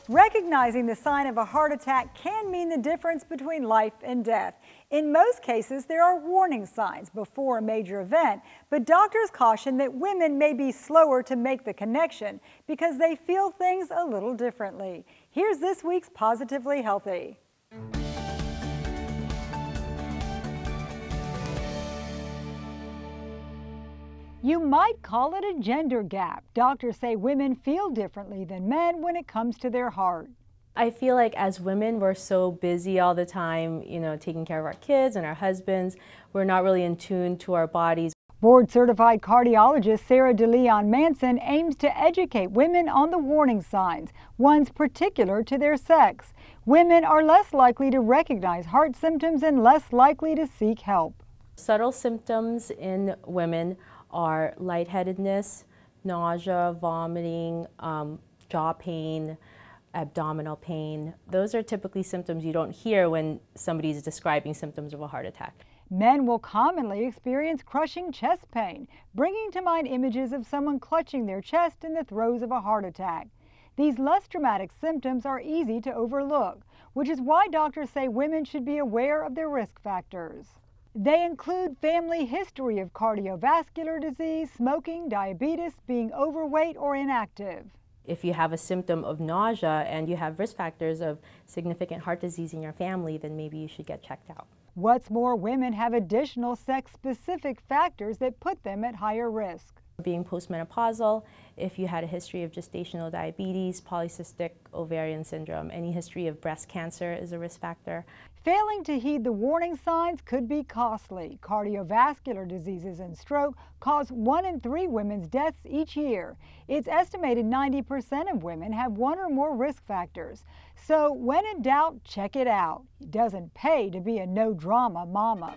Recognizing the sign of a heart attack can mean the difference between life and death. In most cases, there are warning signs before a major event, but doctors caution that women may be slower to make the connection because they feel things a little differently. Here's this week's Positively Healthy. You might call it a gender gap. Doctors say women feel differently than men when it comes to their heart. I feel like as women, we're so busy all the time, taking care of our kids and our husbands. We're not really in tune to our bodies. Board-certified cardiologist Sarah DeLeon Manson aims to educate women on the warning signs, ones particular to their sex. Women are less likely to recognize heart symptoms and less likely to seek help. Subtle symptoms in women are lightheadedness, nausea, vomiting, jaw pain, abdominal pain. Those are typically symptoms you don't hear when somebody's describing symptoms of a heart attack. Men will commonly experience crushing chest pain, bringing to mind images of someone clutching their chest in the throes of a heart attack. These less dramatic symptoms are easy to overlook, which is why doctors say women should be aware of their risk factors. They include family history of cardiovascular disease, smoking, diabetes, being overweight or inactive. If you have a symptom of nausea and you have risk factors of significant heart disease in your family, then maybe you should get checked out. What's more, women have additional sex-specific factors that put them at higher risk. Being postmenopausal, if you had a history of gestational diabetes, polycystic ovarian syndrome, any history of breast cancer is a risk factor. Failing to heed the warning signs could be costly. Cardiovascular diseases and stroke cause 1 in 3 women's deaths each year. It's estimated 90% of women have one or more risk factors. So when in doubt, check it out. It doesn't pay to be a no-drama mama.